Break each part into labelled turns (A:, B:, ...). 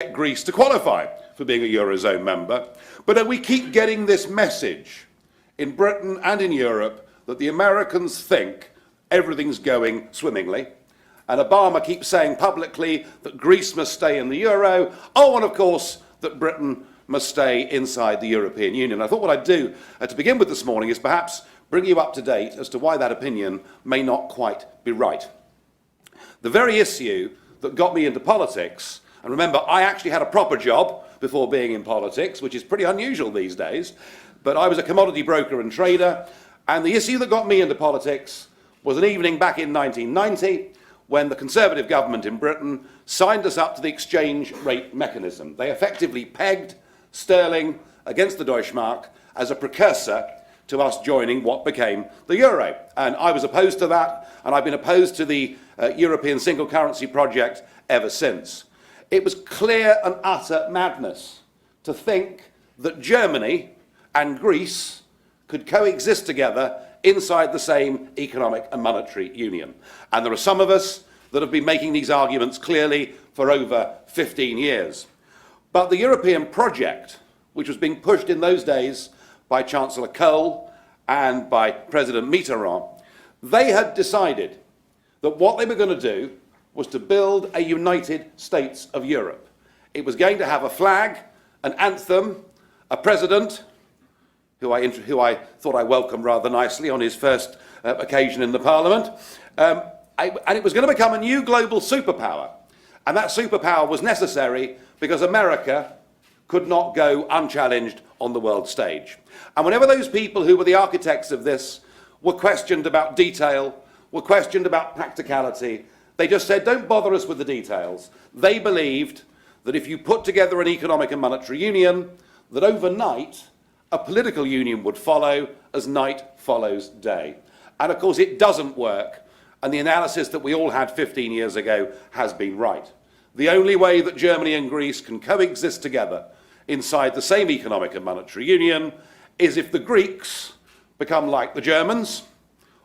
A: get Greece to qualify for being a Eurozone member. But we keep getting this message in Britain and in Europe that the Americans think everything's going swimmingly. And Obama keeps saying publicly that Greece must stay in the euro. Oh, and of course, that Britain must stay inside the European Union. I thought what I'd do to begin with this morning is perhaps bring you up to date as to why that opinion may not quite be right. The very issue that got me into politics, and remember, I actually had a proper job before being in politics, which is pretty unusual these days, but I was a commodity broker and trader, and the issue that got me into politics was an evening back in 1990 when the Conservative government in Britain signed us up to the exchange rate mechanism. They effectively pegged sterling against the Deutschmark as a precursor to us joining what became the euro. And I was opposed to that, and I've been opposed to the European single currency project ever since. It was clear and utter madness to think that Germany and Greece could coexist together inside the same economic and monetary union. And there are some of us that have been making these arguments clearly for over 15 years. But the European project, which was being pushed in those days by Chancellor Kohl and by President Mitterrand, they had decided that what they were going to do was to build a United States of Europe. It was going to have a flag, an anthem, a president, who I thought I welcomed rather nicely on his first occasion in the Parliament. And it was going to become a new global superpower. And that superpower was necessary because America could not go unchallenged on the world stage. And whenever those people who were the architects of this were questioned about detail, were questioned about practicality, they just said, don't bother us with the details. They believed that if you put together an economic and monetary union, that overnight, a political union would follow as night follows day. And of course it doesn't work, and the analysis that we all had 15 years ago has been right. The only way that Germany and Greece can coexist together inside the same economic and monetary union is if the Greeks become like the Germans,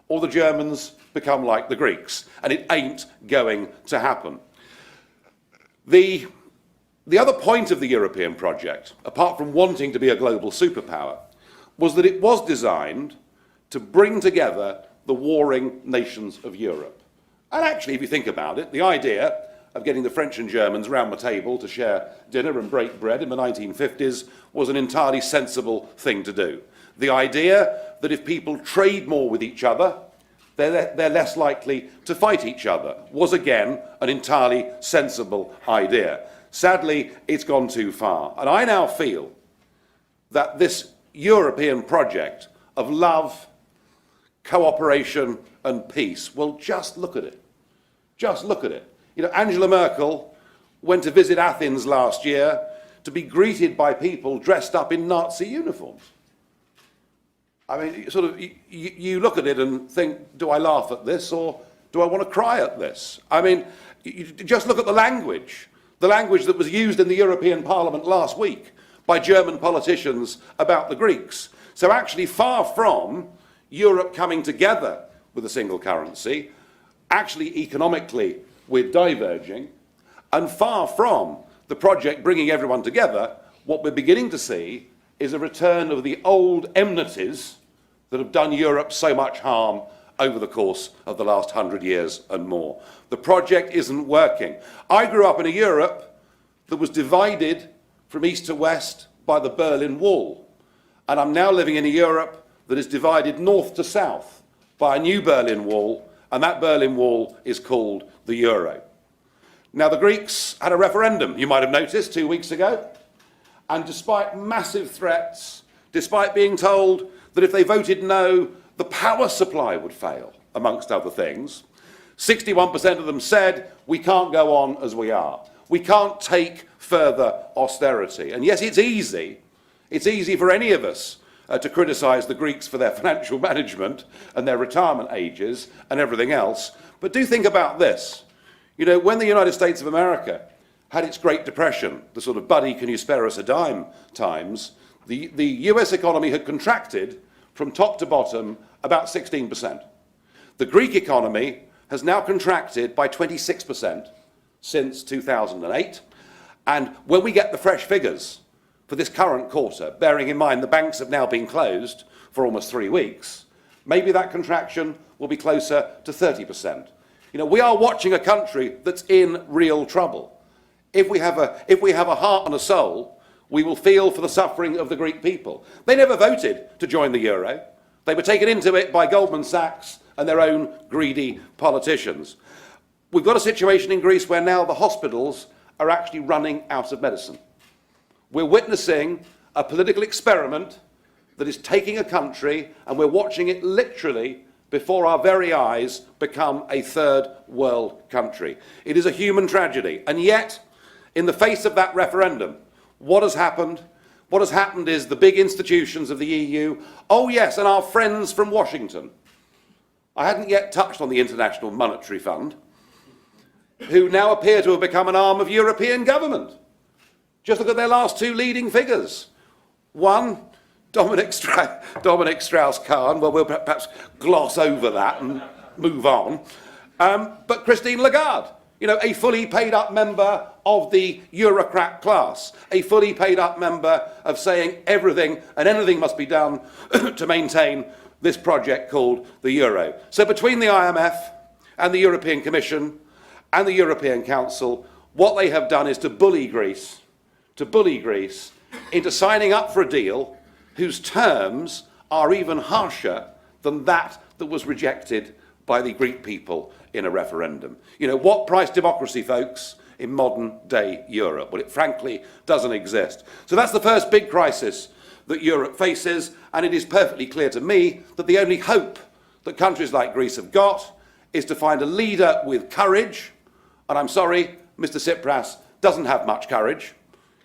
A: or the Germans become like the Greeks, and it ain't going to happen. The other point of the European project, apart from wanting to be a global superpower, was that it was designed to bring together the warring nations of Europe. And actually, if you think about it, the idea of getting the French and Germans round the table to share dinner and break bread in the 1950s was an entirely sensible thing to do. The idea that if people trade more with each other, they're less likely to fight each other was again an entirely sensible idea. Sadly, it's gone too far. And I now feel that this European project of love, cooperation and peace, well, just look at it. Just look at it. You know, Angela Merkel went to visit Athens last year to be greeted by people dressed up in Nazi uniforms. I mean, sort of, you look at it and think, do I laugh at this or do I want to cry at this? I mean, you just look at the language that was used in the European Parliament last week by German politicians about the Greeks. So actually, far from Europe coming together with a single currency, actually economically we're diverging, and far from the project bringing everyone together, what we're beginning to see is a return of the old enmities that have done Europe so much harm over the course of the last 100 years and more. The project isn't working. I grew up in a Europe that was divided from east to west by the Berlin Wall, and I'm now living in a Europe that is divided north to south by a new Berlin Wall, and that Berlin Wall is called the euro. Now, the Greeks had a referendum, you might have noticed, 2 weeks ago, and despite massive threats, despite being told that if they voted no, the power supply would fail, amongst other things, 61% of them said, we can't go on as we are. We can't take further austerity. And yes, it's easy for any of us to criticise the Greeks for their financial management and their retirement ages and everything else. But do think about this. You know, when the United States of America had its Great Depression, the sort of buddy, can you spare us a dime times, the US economy had contracted from top to bottom about 16%. The Greek economy has now contracted by 26% since 2008. And when we get the fresh figures for this current quarter, bearing in mind the banks have now been closed for almost 3 weeks, maybe that contraction will be closer to 30%. You know, we are watching a country that's in real trouble. If we have a heart and a soul, we will feel for the suffering of the Greek people. They never voted to join the euro. They were taken into it by Goldman Sachs and their own greedy politicians. We've got a situation in Greece where now the hospitals are actually running out of medicine. We're witnessing a political experiment that is taking a country, and we're watching it literally before our very eyes become a third world country. It is a human tragedy. And yet, in the face of that referendum, what has happened? What has happened is the big institutions of the EU, oh yes, and our friends from Washington. I hadn't yet touched on the International Monetary Fund, who now appear to have become an arm of European government. Just look at their last two leading figures. One, Dominic Strauss-Kahn, well, we'll perhaps gloss over that and move on. But Christine Lagarde, you know, a fully paid up member of the Eurocrat class, a fully paid up member of saying everything and anything must be done to maintain this project called the euro. So between the IMF and the European Commission and the European Council, what they have done is to bully Greece into signing up for a deal whose terms are even harsher than that was rejected by the Greek people in a referendum. You know, what price democracy, folks, in modern day Europe? Well, it frankly doesn't exist. So that's the first big crisis that Europe faces, and it is perfectly clear to me that the only hope that countries like Greece have got is to find a leader with courage, and I'm sorry, Mr. Tsipras doesn't have much courage.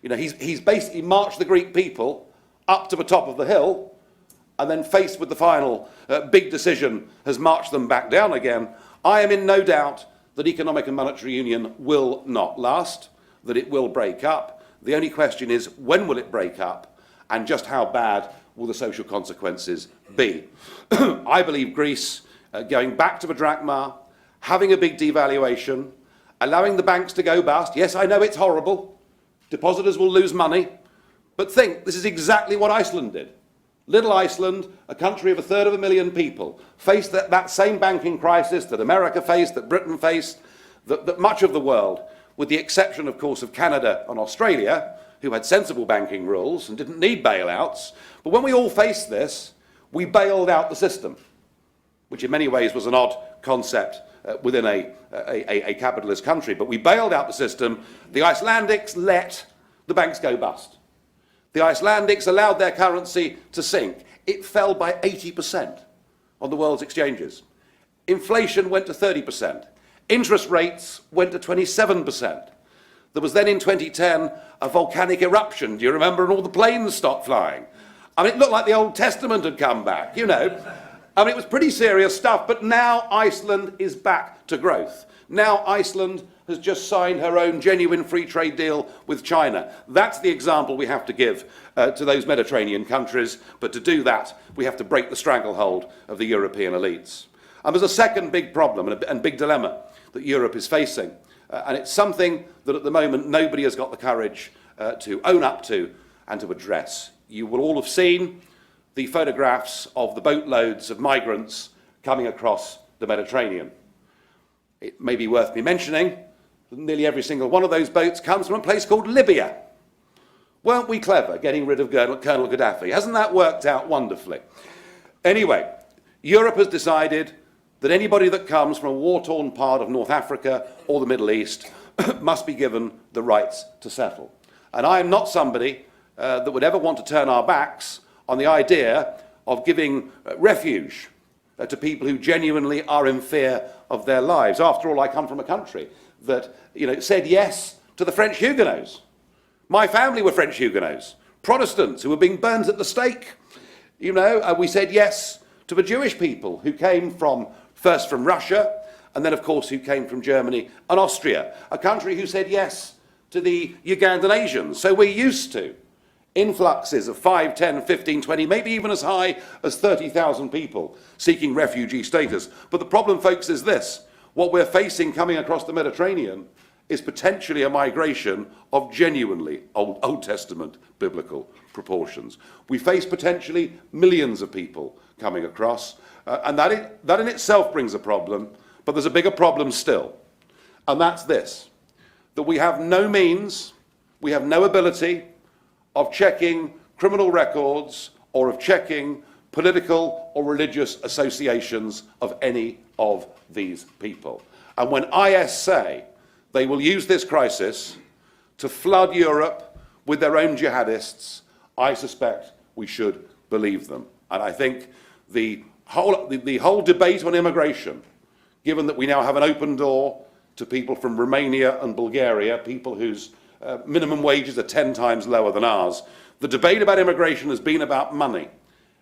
A: You know, he's basically marched the Greek people up to the top of the hill, and then faced with the final big decision has marched them back down again. I am in no doubt that economic and monetary union will not last, that it will break up. The only question is, when will it break up, and just how bad will the social consequences be? I believe Greece going back to the drachma, having a big devaluation, allowing the banks to go bust. Yes, I know it's horrible. Depositors will lose money. But think, this is exactly what Iceland did. Little Iceland, a country of 250,000 people, faced that same banking crisis that America faced, that Britain faced, that much of the world, with the exception, of course, of Canada and Australia, who had sensible banking rules and didn't need bailouts. But when we all faced this, we bailed out the system, which in many ways was an odd concept within a capitalist country. But we bailed out the system. The Icelandics let the banks go bust. The Icelandics allowed their currency to sink. It fell by 80% on the world's exchanges. Inflation went to 30%. Interest rates went to 27%. There was then in 2010 a volcanic eruption, do you remember? And all the planes stopped flying. I mean, it looked like the Old Testament had come back, you know. I mean, it was pretty serious stuff, but now Iceland is back to growth. Now Iceland has just signed her own genuine free trade deal with China. That's the example we have to give to those Mediterranean countries, but to do that, we have to break the stranglehold of the European elites. And there's a second big problem and big dilemma that Europe is facing, and it's something that at the moment nobody has got the courage to own up to and to address. You will all have seen the photographs of the boatloads of migrants coming across the Mediterranean. It may be worth me mentioning that nearly every single one of those boats comes from a place called Libya. Weren't we clever getting rid of Colonel Gaddafi? Hasn't that worked out wonderfully? Anyway, Europe has decided that anybody that comes from a war-torn part of North Africa or the Middle East must be given the rights to settle. And I am not somebody that would ever want to turn our backs on the idea of giving refuge to people who genuinely are in fear of their lives. After all, I come from a country that, you know, said yes to the French Huguenots. My family were French Huguenots, Protestants who were being burnt at the stake. You know, we said yes to the Jewish people who came first from Russia, and then, of course, who came from Germany and Austria, a country who said yes to the Ugandan Asians. So we're used to influxes of 5, 10, 15, 20, maybe even as high as 30,000 people seeking refugee status. But the problem, folks, is this. What we're facing coming across the Mediterranean is potentially a migration of genuinely Old Testament biblical proportions. We face potentially millions of people coming across, and that in itself brings a problem, but there's a bigger problem still, and that's this, that we have no means, we have no ability of checking criminal records or of checking political or religious associations of any of these people. And when IS say they will use this crisis to flood Europe with their own jihadists, I suspect we should believe them. And I think the whole debate on immigration, given that we now have an open door to people from Romania and Bulgaria, people whose minimum wages are 10 times lower than ours, the debate about immigration has been about money.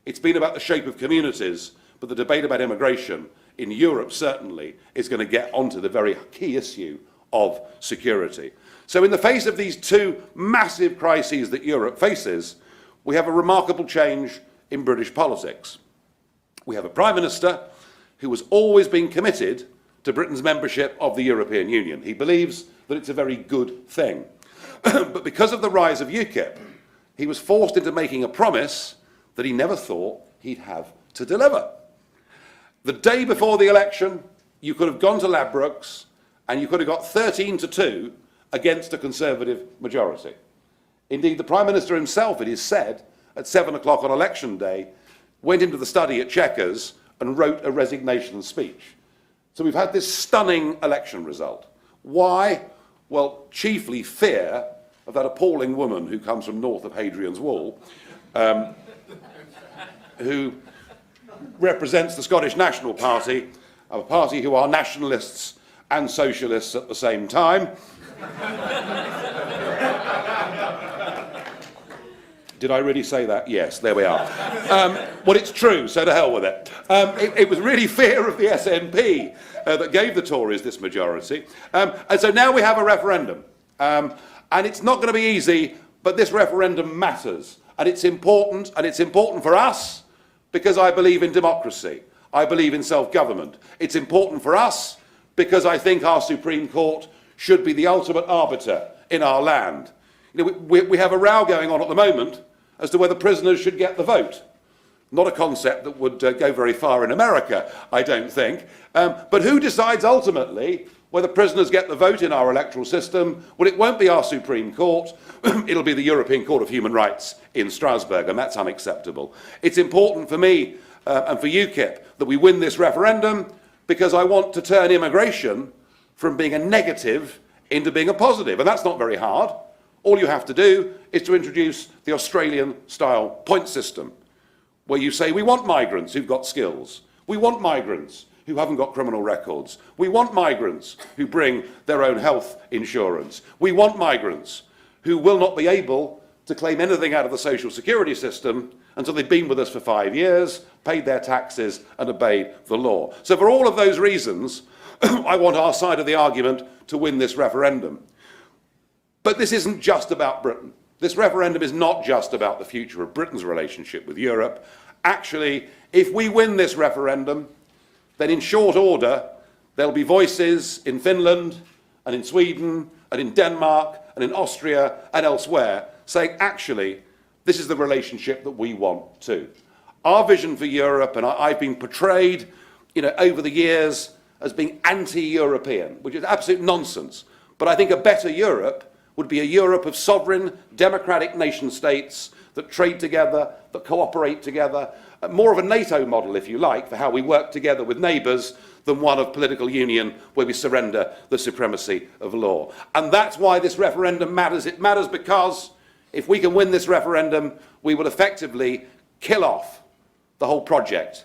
A: It's been about the shape of communities, but the debate about immigration in Europe certainly is going to get onto the very key issue of security. So in the face of these two massive crises that Europe faces, we have a remarkable change in British politics. We have a Prime Minister who has always been committed to Britain's membership of the European Union. He believes that it's a very good thing. But because of the rise of UKIP, he was forced into making a promise that he never thought he'd have to deliver. The day before the election, you could have gone to Ladbrokes and you could have got 13-2 against a Conservative majority. Indeed, the Prime Minister himself, it is said, at 7 o'clock on election day, went into the study at Chequers and wrote a resignation speech. So we've had this stunning election result. Why? Well, chiefly fear of that appalling woman who comes from north of Hadrian's Wall, who represents the Scottish National Party, a party who are nationalists and socialists at the same time. Did I really say that? Yes, there we are. Well, it's true, so to hell with it. It was really fear of the SNP that gave the Tories this majority. And so now we have a referendum. And it's not going to be easy, but this referendum matters. And it's important for us because I believe in democracy. I believe in self-government. It's important for us because I think our Supreme Court should be the ultimate arbiter in our land. You know, we have a row going on at the moment as to whether prisoners should get the vote. Not a concept that would go very far in America, I don't think. But who decides ultimately whether prisoners get the vote in our electoral system? Well, it won't be our Supreme Court. It'll be the European Court of Human Rights in Strasbourg, and that's unacceptable. It's important for me and for UKIP that we win this referendum because I want to turn immigration from being a negative into being a positive, and that's not very hard. All you have to do is to introduce the Australian-style point system, where you say, we want migrants who've got skills. We want migrants who haven't got criminal records. We want migrants who bring their own health insurance. We want migrants who will not be able to claim anything out of the social security system until they've been with us for 5 years, paid their taxes and obeyed the law. So for all of those reasons, I want our side of the argument to win this referendum. But this isn't just about Britain. This referendum is not just about the future of Britain's relationship with Europe. Actually, if we win this referendum, then in short order, there'll be voices in Finland and in Sweden and in Denmark and in Austria and elsewhere saying, actually, this is the relationship that we want too. Our vision for Europe, and I've been portrayed, over the years as being anti-European, which is absolute nonsense. But I think a better Europe would be a Europe of sovereign, democratic nation states that trade together, that cooperate together, more of a NATO model, if you like, for how we work together with neighbours than one of political union where we surrender the supremacy of law. And that's why this referendum matters. It matters because if we can win this referendum, we will effectively kill off the whole project